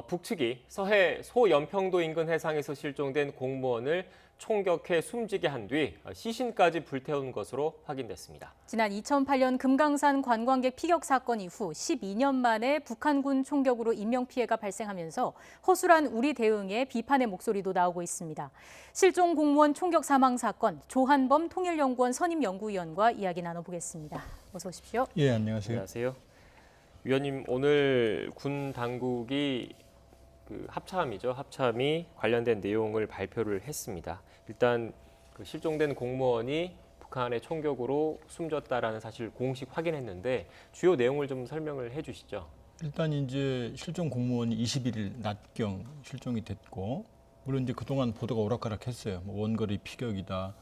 북측이 서해 소연평도 인근 해상에서 실종된 공무원을 총격해 숨지게 한 뒤 시신까지 불태운 것으로 확인됐습니다. 지난 2008년 금강산 관광객 피격 사건 이후 12년 만에 북한군 총격으로 인명피해가 발생하면서 허술한 우리 대응에 비판의 목소리도 나오고 있습니다. 실종 공무원 총격 사망 사건, 조한범 통일연구원 선임연구위원과 이야기 나눠보겠습니다. 어서 오십시오. 예, 안녕하세요. 안녕하세요. 위원님, 오늘 군 당국이 합참이 관련된 내용을 발표를 했습니다. 일단 실종된 공무원이 북한의 총격으로 숨졌다라는 사실 공식 확인했는데 주요 내용을 좀 설명을 해주시죠. 일단 이제 실종 공무원이 21일 낮경 실종이 됐고, 물론 이제 그동안 보도가 오락가락했어요. 뭐 원거리 피격이다,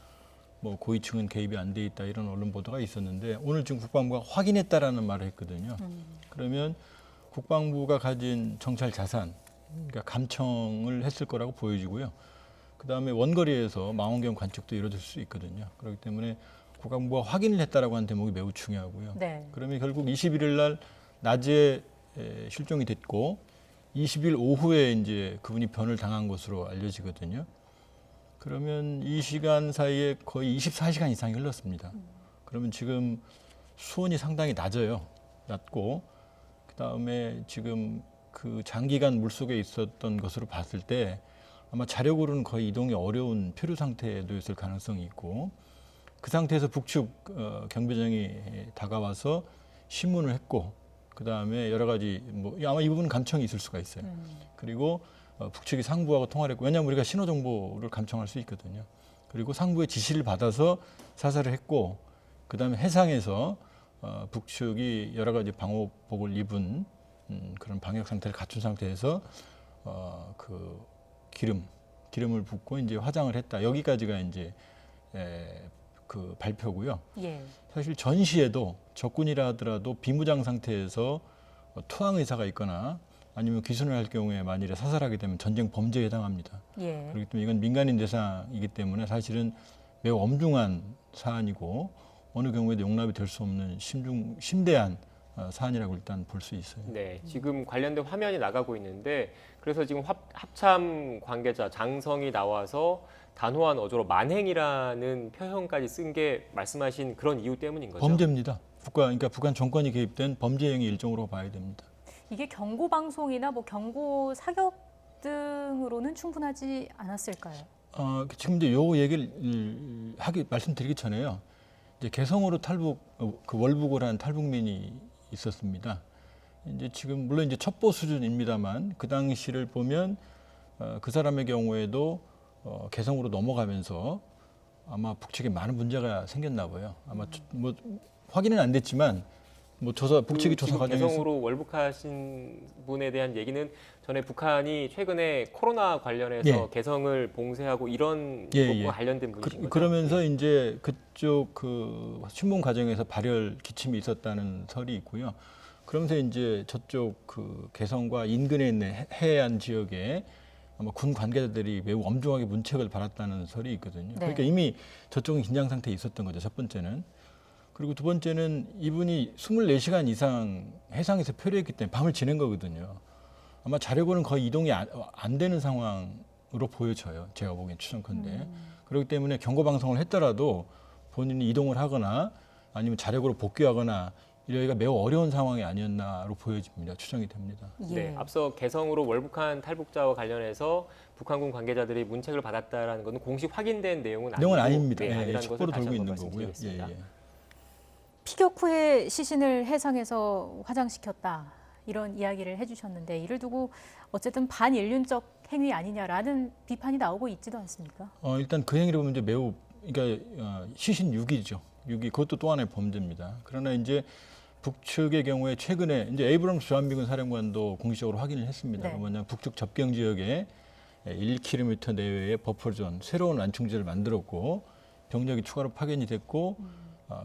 뭐 고위층은 개입이 안 돼 있다 이런 언론 보도가 있었는데 오늘 지금 국방부가 확인했다라는 말을 했거든요. 그러면 국방부가 가진 정찰 자산, 그러니까 감청을 했을 거라고 보여지고요. 그다음에 원거리에서 망원경 관측도 이루어질 수 있거든요. 그렇기 때문에 국방부가 확인을 했다라고 하는 대목이 매우 중요하고요. 네. 그러면 결국 21일 날 낮에 실종이 됐고 20일 오후에 이제 그분이 변을 당한 것으로 알려지거든요. 그러면 이 시간 사이에 거의 24시간 이상이 흘렀습니다. 그러면 지금 수온이 상당히 낮고 그다음에 지금 그 장기간 물속에 있었던 것으로 봤을 때 아마 자력으로는 거의 이동이 어려운 표류 상태에 놓였을 가능성이 있고, 그 상태에서 북측 경비정이 다가와서 심문을 했고, 그다음에 여러 가지 뭐 아마 이 부분은 감청이 있을 수가 있어요. 그리고 북측이 상부하고 통화를 했고, 왜냐하면 우리가 신호 정보를 감청할 수 있거든요. 그리고 상부의 지시를 받아서 사살을 했고, 그다음에 해상에서 북측이 여러 가지 방호복을 입은 그런 방역 상태를 갖춘 상태에서 그 기름을 붓고 이제 화장을 했다. 여기까지가 이제 그 발표고요. 예. 사실 전시에도 적군이라 하더라도 비무장 상태에서 투항 의사가 있거나 아니면 귀순을 할 경우에 만일에 사살하게 되면 전쟁 범죄에 해당합니다. 예. 그렇기 때문에 이건 민간인 대상이기 때문에 사실은 매우 엄중한 사안이고 어느 경우에도 용납이 될 수 없는 심대한 사안이라고 일단 볼 수 있어요. 네, 지금 관련된 화면이 나가고 있는데 그래서 지금 합참 관계자 장성이 나와서 단호한 어조로 만행이라는 표현까지 쓴 게 말씀하신 그런 이유 때문인 거죠? 범죄입니다. 그러니까 북한 정권이 개입된 범죄 행위 일종으로 봐야 됩니다. 이게 경고 방송이나 뭐 경고 사격 등으로는 충분하지 않았을까요? 지금 이제 요 얘기를 말씀드리기 전에요. 이제 개성으로 그 월북을 한 탈북민이 있었습니다. 이제 지금 물론 이제 첩보 수준입니다만 그 당시를 보면 그 사람의 경우에도 개성으로 넘어가면서 아마 북측에 많은 문제가 생겼나 봐요. 아마 뭐 확인은 안 됐지만 뭐 북측이 조사 과정에서 개성으로 월북하신 분에 대한 얘기는 전에 북한이 최근에 코로나 관련해서 개성을 봉쇄하고 이런 것과 관련된 분이신 거죠? 그러면서 이제 그쪽 그 신문 과정에서 발열 기침이 있었다는 설이 있고요. 그러면서 이제 저쪽 그 개성과 인근에 있는 해안 지역에 아마 군 관계자들이 매우 엄중하게 문책을 받았다는 설이 있거든요. 네. 그러니까 이미 저쪽은 긴장 상태에 있었던 거죠. 첫 번째는. 그리고 두 번째는 이분이 24시간 이상 해상에서 표류했기 때문에 밤을 지낸 거거든요. 아마 자력으로는 거의 이동이 안 되는 상황으로 보여져요. 제가 보기엔 추정컨대. 그렇기 때문에 경고 방송을 했더라도 본인이 이동을 하거나 아니면 자력으로 복귀하거나 이러기가 매우 어려운 상황이 아니었나로 보여집니다. 추정이 됩니다. 예. 네, 앞서 개성으로 월북한 탈북자와 관련해서 북한군 관계자들이 문책을 받았다라는 것은 공식 확인된 내용은 아닙니다. 네, 아니라는 첩보를 것을 다시 돌고 한번 있는 거고요. 말씀드리겠습니다. 피격 후에 시신을 해상에서 화장시켰다. 이런 이야기를 해주셨는데 이를 두고 어쨌든 반인륜적 행위 아니냐라는 비판이 나오고 있지도 않습니까? 일단 그 행위를 보면 이제 매우 그러니까 시신 유기죠. 그것도 또 하나의 범죄입니다. 그러나 이제 북측의 경우에 최근에 이제 에이브럼스 주한미군 사령관도 공식적으로 확인을 했습니다. 네. 뭐냐 북측 접경 지역에 1km 내외의 버퍼존 새로운 완충지를 만들었고 병력이 추가로 파견이 됐고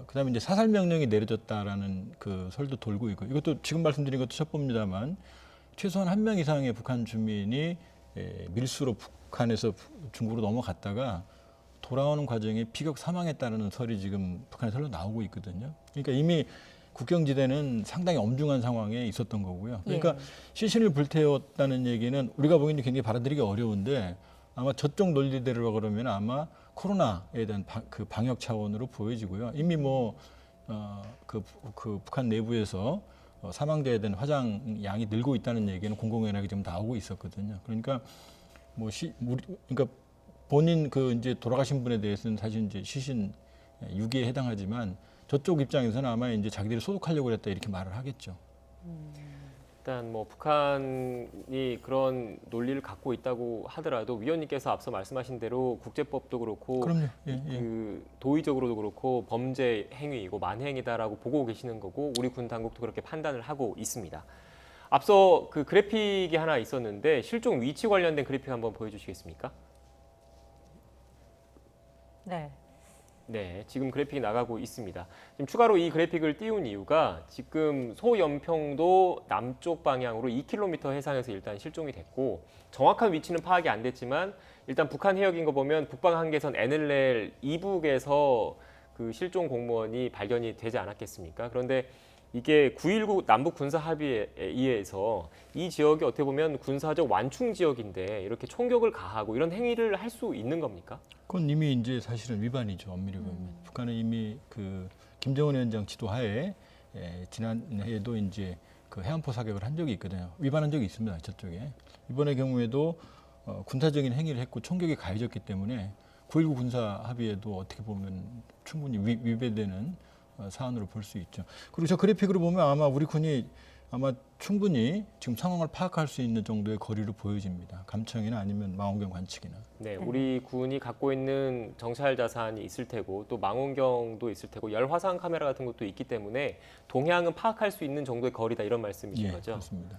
그다음에 이제 사살 명령이 내려졌다라는 그 설도 돌고 있고 이것도 지금 말씀드린 것도 첩보입니다만 최소한 1명 이상의 북한 주민이 밀수로 북한에서 중국으로 넘어갔다가 돌아오는 과정에 피격 사망했다는 설이 지금 북한의 설로 나오고 있거든요. 그러니까 이미 국경지대는 상당히 엄중한 상황에 있었던 거고요. 그러니까 예. 시신을 불태웠다는 얘기는 우리가 보기에는 굉장히 받아들이기 어려운데 아마 저쪽 논리대로 그러면 아마 코로나에 대한 그 방역 차원으로 보여지고요. 이미 그 북한 내부에서 사망자에 대한 화장 양이 늘고 있다는 얘기는 공공연하게 좀 나오고 있었거든요. 그러니까 그러니까 본인 그 이제 돌아가신 분에 대해서는 사실 이제 시신 유기에 해당하지만 저쪽 입장에서는 아마 이제 자기들이 소독하려고 그랬다 이렇게 말을 하겠죠. 일단 뭐 북한이 그런 논리를 갖고 있다고 하더라도 위원님께서 앞서 말씀하신 대로 국제법도 그렇고 그럼요. 예. 그 도의적으로도 그렇고 범죄 행위이고 만행이다라고 보고 계시는 거고 우리 군 당국도 그렇게 판단을 하고 있습니다. 앞서 그 그래픽이 하나 있었는데 실종 위치 관련된 그래픽 한번 보여주시겠습니까? 네. 네, 지금 그래픽이 나가고 있습니다. 지금 추가로 이 그래픽을 띄운 이유가 지금 소연평도 남쪽 방향으로 2km 해상에서 일단 실종이 됐고 정확한 위치는 파악이 안 됐지만 일단 북한 해역인 거 보면 북방 한계선 NLL 이북에서 그 실종 공무원이 발견이 되지 않았겠습니까? 그런데 이게 9.19 남북 군사 합의에 의해서 이 지역이 어떻게 보면 군사적 완충 지역인데 이렇게 총격을 가하고 이런 행위를 할 수 있는 겁니까? 그건 이미 이제 사실은 위반이죠. 엄밀히 보면 북한은 이미 그 김정은 위원장 지도하에 지난해에도 이제 그 해안포 사격을 한 적이 있거든요. 위반한 적이 있습니다. 저쪽에 이번의 경우에도 군사적인 행위를 했고 총격이 가해졌기 때문에 9.19 군사 합의에도 어떻게 보면 충분히 위배되는 사안으로 볼 수 있죠. 그리고 저 그래픽으로 보면 아마 우리 군이 아마 충분히 지금 상황을 파악할 수 있는 정도의 거리로 보여집니다. 감청이나 아니면 망원경 관측이나. 네, 우리 군이 갖고 있는 정찰 자산이 있을 테고 또 망원경도 있을 테고 열화상 카메라 같은 것도 있기 때문에 동향은 파악할 수 있는 정도의 거리다 이런 말씀이신 거죠? 그렇습니다.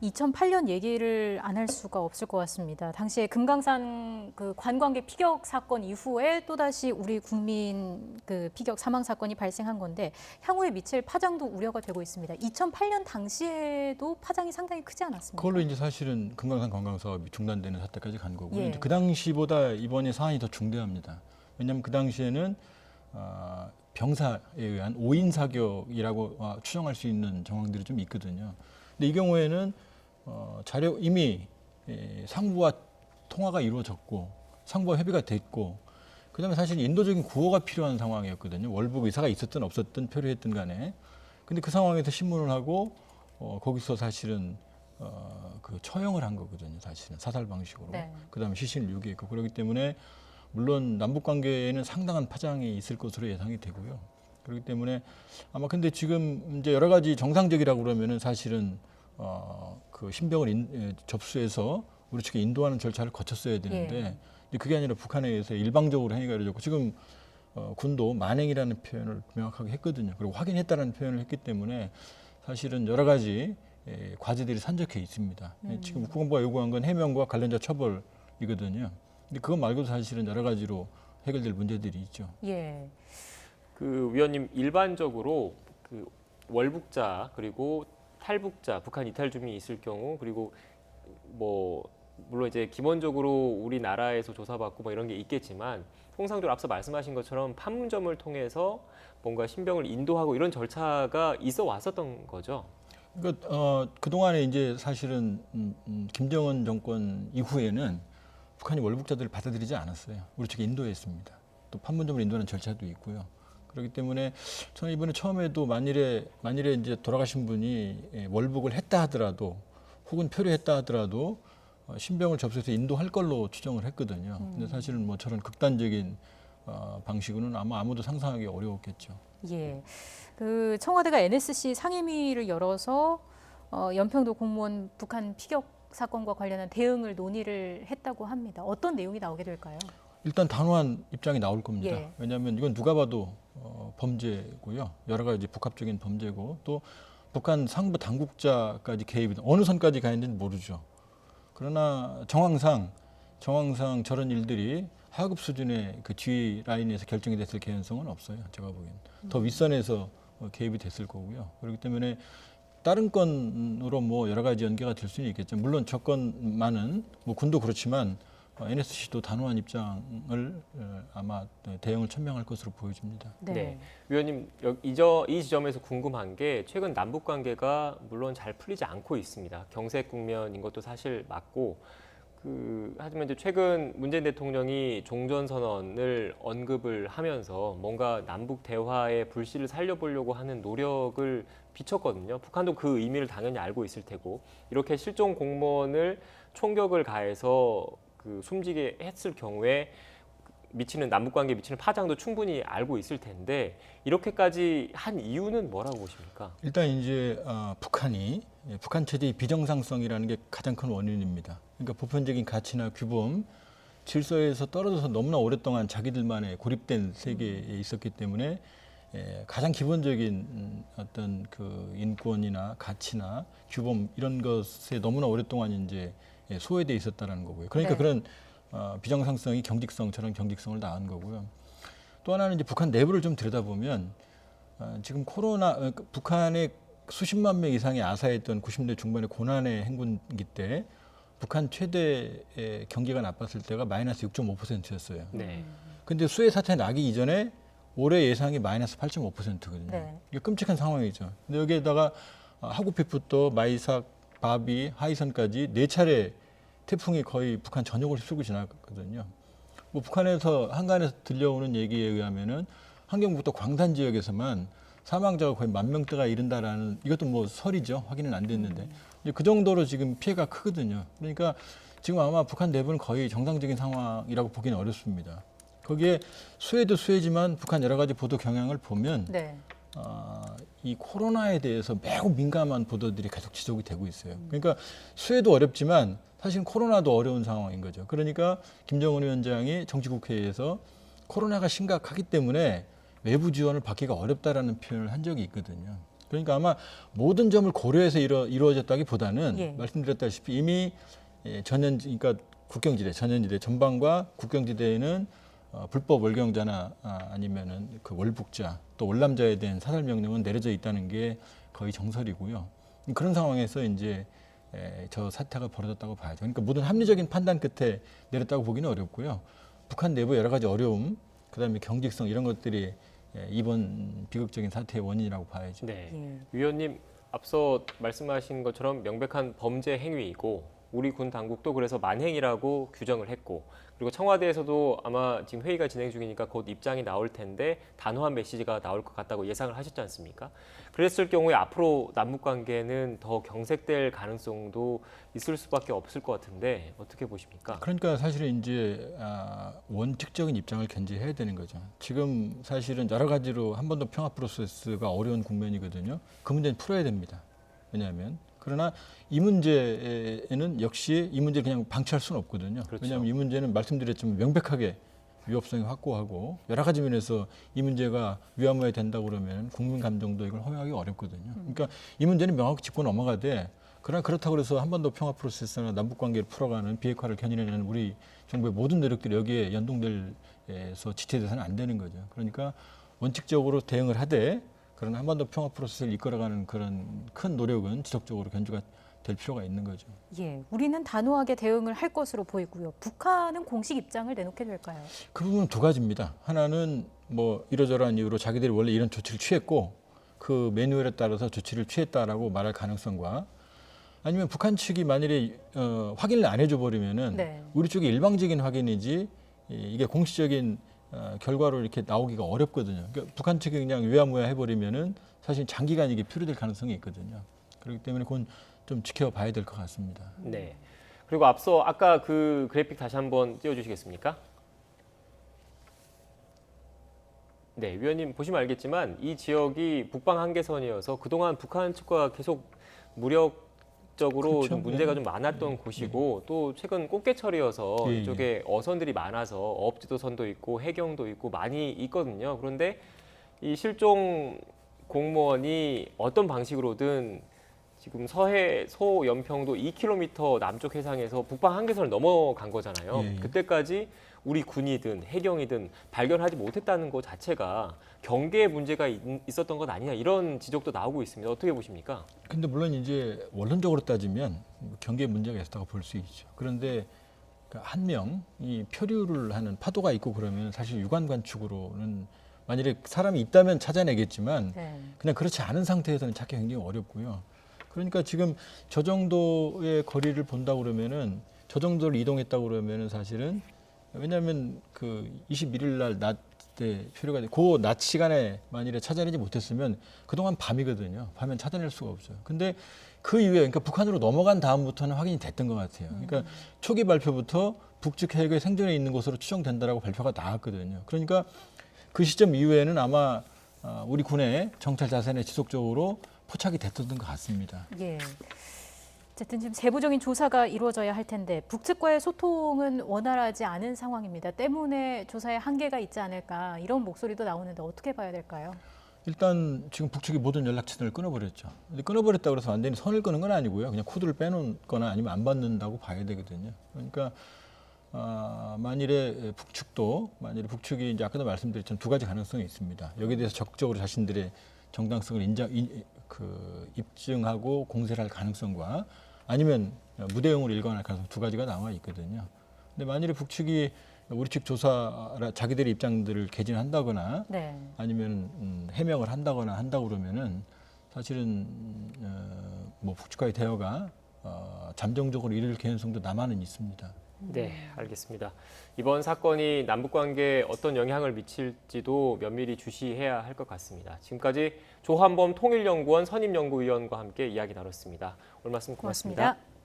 2008년 얘기를 안 할 수가 없을 것 같습니다. 당시에 금강산 그 관광객 피격 사건 이후에 또다시 우리 국민 그 피격 사망 사건이 발생한 건데 향후에 미칠 파장도 우려가 되고 있습니다. 2008년 당시에도 파장이 상당히 크지 않았습니까? 그걸로 이제 사실은 금강산 관광 사업이 중단되는 사태까지 간 거고요. 예. 이제 그 당시보다 이번에 사안이 더 중대합니다. 왜냐하면 그 당시에는 병사에 의한 오인 사격이라고 추정할 수 있는 정황들이 좀 있거든요. 근데 이 경우에는 자료 이미 상부와 통화가 이루어졌고 상부와 협의가 됐고 그다음에 사실 인도적인 구호가 필요한 상황이었거든요. 월북 의사가 있었든 없었든 표류했든 간에. 근데 그 상황에서 신문을 하고 거기서 사실은 그 처형을 한 거거든요. 사실은 사살 방식으로. 네. 그다음에 시신을 유기했고 그렇기 때문에 물론 남북 관계에는 상당한 파장이 있을 것으로 예상이 되고요. 그렇기 때문에 아마 근데 지금 이제 여러 가지 정상적이라고 그러면은 사실은 그 신병을 접수해서 우리 측에 인도하는 절차를 거쳤어야 되는데 예. 그게 아니라 북한에 의해서 일방적으로 행위가 이루어졌고 지금 군도 만행이라는 표현을 명확하게 했거든요. 그리고 확인했다는 표현을 했기 때문에 사실은 여러 가지 과제들이 산적해 있습니다. 지금 국방부가 요구한 건 해명과 관련자 처벌이거든요. 근데 그것 말고도 사실은 여러 가지로 해결될 문제들이 있죠. 예. 그 위원님 일반적으로 그 월북자 그리고 탈북자, 북한 이탈 주민이 있을 경우 그리고 뭐 물론 이제 기본적으로 우리나라에서 조사받고 뭐 이런 게 있겠지만 통상적으로 앞서 말씀하신 것처럼 판문점을 통해서 뭔가 신병을 인도하고 이런 절차가 있어 왔었던 거죠. 그러니까 그동안에 이제 사실은 김정은 정권 이후에는 북한이 월북자들을 받아들이지 않았어요. 우리 측에 인도했습니다. 또 판문점을 인도하는 절차도 있고요. 그렇기 때문에 저는 이번에 처음에도 만일에 이제 돌아가신 분이 월북을 했다 하더라도 혹은 표류했다 하더라도 신병을 접수해서 인도할 걸로 추정을 했거든요. 근데 사실은 뭐 저런 극단적인 방식으로는 아마 아무도 상상하기 어려웠겠죠. 예. 그 청와대가 NSC 상임위를 열어서 연평도 공무원 북한 피격 사건과 관련한 대응을 논의를 했다고 합니다. 어떤 내용이 나오게 될까요? 일단 단호한 입장이 나올 겁니다. 예. 왜냐하면 이건 누가 봐도 범죄고요. 여러 가지 복합적인 범죄고 또 북한 상부 당국자까지 개입이 어느 선까지 가 있는지는 모르죠. 그러나 정황상 저런 일들이 하급 수준의 그 지휘 라인에서 결정이 됐을 개연성은 없어요. 제가 보기엔 더 윗선에서 개입이 됐을 거고요. 그렇기 때문에 다른 건으로 뭐 여러 가지 연계가 될 수는 있겠죠. 물론 저 건만은 뭐 군도 그렇지만 NSC도 단호한 입장을 아마 대응을 천명할 것으로 보여집니다. 네. 위원님, 이 지점에서 궁금한 게 최근 남북 관계가 물론 잘 풀리지 않고 있습니다. 경색 국면인 것도 사실 맞고 하지만 이제 최근 문재인 대통령이 종전선언을 언급을 하면서 뭔가 남북 대화의 불씨를 살려보려고 하는 노력을 비췄거든요. 북한도 그 의미를 당연히 알고 있을 테고 이렇게 실종 공무원을 총격을 가해서 숨지게 했을 경우에 남북 관계에 미치는 파장도 충분히 알고 있을 텐데 이렇게까지 한 이유는 뭐라고 보십니까? 일단 이제 북한 체제의 비정상성이라는 게 가장 큰 원인입니다. 그러니까 보편적인 가치나 규범, 질서에서 떨어져서 너무나 오랫동안 자기들만의 고립된 세계에 있었기 때문에 가장 기본적인 어떤 그 인권이나 가치나 규범 이런 것에 너무나 오랫동안 이제 소외돼 있었다는 거고요. 그러니까 네. 그런 비정상성이 경직성처럼 경직성을 낳은 거고요. 또 하나는 이제 북한 내부를 좀 들여다보면 지금 북한의 수십만 명 이상이 아사했던 90년대 중반의 고난의 행군기 때 북한 최대 경기가 나빴을 때가 마이너스 6.5%였어요. 네. 근데 수해 사태 나기 이전에 올해 예상이 마이너스 8.5%거든요. 네. 이게 끔찍한 상황이죠. 근데 여기에다가 하구피푸또 마이삭, 바비, 하이선까지 4차례 태풍이 거의 북한 전역을 휩쓸고 지나갔거든요. 뭐 북한에서 한간에서 들려오는 얘기에 의하면은 함경북도 광산 지역에서만 사망자가 거의 10,000명대가 이른다라는 이것도 뭐 설이죠. 확인은 안 됐는데 그 정도로 지금 피해가 크거든요. 그러니까 지금 아마 북한 내부는 거의 정상적인 상황이라고 보기는 어렵습니다. 거기에 수해도 수해지만 북한 여러 가지 보도 경향을 보면 네. 이 코로나에 대해서 매우 민감한 보도들이 계속 지속이 되고 있어요. 그러니까 수해도 어렵지만 사실 코로나도 어려운 상황인 거죠. 그러니까 김정은 위원장이 정치국회에서 코로나가 심각하기 때문에 외부 지원을 받기가 어렵다라는 표현을 한 적이 있거든요. 그러니까 아마 모든 점을 고려해서 이루어졌다기보다는 예. 말씀드렸다시피 이미 그러니까 국경지대, 전현지대, 전방과 국경지대에는 불법 월경자나 아니면은 그 월북자 또 월남자에 대한 사살 명령은 내려져 있다는 게 거의 정설이고요. 그런 상황에서 이제 저 사태가 벌어졌다고 봐야죠. 그러니까 모든 합리적인 판단 끝에 내렸다고 보기는 어렵고요. 북한 내부 여러 가지 어려움, 그다음에 경직성 이런 것들이 이번 비극적인 사태의 원인이라고 봐야죠. 네. 예. 위원님 앞서 말씀하신 것처럼 명백한 범죄 행위이고 우리 군 당국도 그래서 만행이라고 규정을 했고 그리고 청와대에서도 아마 지금 회의가 진행 중이니까 곧 입장이 나올 텐데 단호한 메시지가 나올 것 같다고 예상을 하셨지 않습니까? 그랬을 경우에 앞으로 남북 관계는 더 경색될 가능성도 있을 수밖에 없을 것 같은데 어떻게 보십니까? 그러니까 사실은 이제 원칙적인 입장을 견지해야 되는 거죠. 지금 사실은 여러 가지로 한 번 더 평화 프로세스가 어려운 국면이거든요. 그 문제는 풀어야 됩니다. 왜냐하면 그러나 이 문제에는 역시 이 문제를 그냥 방치할 수는 없거든요. 그렇죠. 왜냐하면 이 문제는 말씀드렸지만 명백하게 위협성이 확고하고 여러 가지 면에서 이 문제가 위험해야 된다고 그러면 국민 감정도 이걸 허용하기 어렵거든요. 그러니까 이 문제는 명확히 짚고 넘어가되 그러나 그렇다고 해서 한 번 더 평화 프로세스나 남북 관계를 풀어가는 비핵화를 견인하는 우리 정부의 모든 노력들이 여기에 연동돼서 지체돼서는 안 되는 거죠. 그러니까 원칙적으로 대응을 하되 그러나 한 번 더 평화 프로세스를 이끌어가는 그런 큰 노력은 지속적으로 견주가 될 필요가 있는 거죠. 예, 우리는 단호하게 대응을 할 것으로 보이고요. 북한은 공식 입장을 내놓게 될까요? 그 부분은 두 가지입니다. 하나는 뭐 이러저러한 이유로 자기들이 원래 이런 조치를 취했고 그 매뉴얼에 따라서 조치를 취했다라고 말할 가능성과 아니면 북한 측이 만일에 확인을 안 해줘 버리면은 네. 우리 쪽이 일방적인 확인이지 이게 공식적인 결과로 이렇게 나오기가 어렵거든요. 그러니까 북한 측이 그냥 유야무야 해버리면은 사실 장기간 이게 표류될 가능성이 있거든요. 그렇기 때문에 그건 좀 지켜봐야 될 것 같습니다. 네. 그리고 앞서 아까 그 그래픽 다시 한번 띄워주시겠습니까? 네, 위원님 보시면 알겠지만 이 지역이 북방 한계선이어서 그동안 북한 측과 계속 무력적으로 그렇죠. 좀 문제가 네. 좀 많았던 곳이고 또 최근 꽃게철이어서 예, 이쪽에 어선들이 많아서 어업지도선도 있고 해경도 있고 많이 있거든요. 그런데 이 실종 공무원이 어떤 방식으로든 지금 소연평도 2km 남쪽 해상에서 북방 한계선을 넘어간 거잖아요. 예, 예. 그때까지 우리 군이든 해경이든 발견하지 못했다는 것 자체가 경계에 문제가 있었던 것 아니냐 이런 지적도 나오고 있습니다. 어떻게 보십니까? 근데 물론 이제 원론적으로 따지면 경계에 문제가 있었다고 볼 수 있죠. 그런데 그러니까 한 명이 표류를 하는 파도가 있고 그러면 사실 유관 관측으로는 만일에 사람이 있다면 찾아내겠지만 네. 그냥 그렇지 않은 상태에서는 찾기 굉장히 어렵고요. 그러니까 지금 저 정도의 거리를 본다고 그러면은 저 정도를 이동했다고 그러면은 사실은 왜냐하면 그 21일 날 낮 때 표류가 돼. 그 낮 시간에 만일에 찾아내지 못했으면 그동안 밤이거든요. 밤엔 찾아낼 수가 없어요. 근데 그 이후에 그러니까 북한으로 넘어간 다음부터는 확인이 됐던 것 같아요. 그러니까 초기 발표부터 북측 해역에 생존해 있는 것으로 추정된다라고 발표가 나왔거든요. 그러니까 그 시점 이후에는 아마 우리 군의 정찰 자산에 지속적으로 포착이 됐던 것 같습니다. 예. 어쨌든 지금 세부적인 조사가 이루어져야 할 텐데 북측과의 소통은 원활하지 않은 상황입니다. 때문에 조사에 한계가 있지 않을까 이런 목소리도 나오는데 어떻게 봐야 될까요? 일단 지금 북측이 모든 연락처를 끊어버렸죠. 근데 끊어버렸다고 해서 완전히 선을 끊은 건 아니고요. 그냥 코드를 빼놓거나 아니면 안 받는다고 봐야 되거든요. 그러니까 만일에 북측이 이제 아까도 말씀드렸지만 두 가지 가능성이 있습니다. 여기에 대해서 적극적으로 자신들의 정당성을 입증하고 공세를 할 가능성과 아니면 무대응으로 일관할 가능성 두 가지가 나와 있거든요. 근데 만일에 북측이 우리 측 조사 자기들의 입장들을 개진한다거나 네. 아니면 해명을 한다거나 한다고 그러면은 사실은 뭐 북측과의 대화가 잠정적으로 이룰 개연성도 남아는 있습니다. 네, 알겠습니다. 이번 사건이 남북 관계에 어떤 영향을 미칠지도 면밀히 주시해야 할 것 같습니다. 지금까지 조한범 통일연구원 선임연구위원과 함께 이야기 나눴습니다. 오늘 말씀 고맙습니다. 고맙습니다.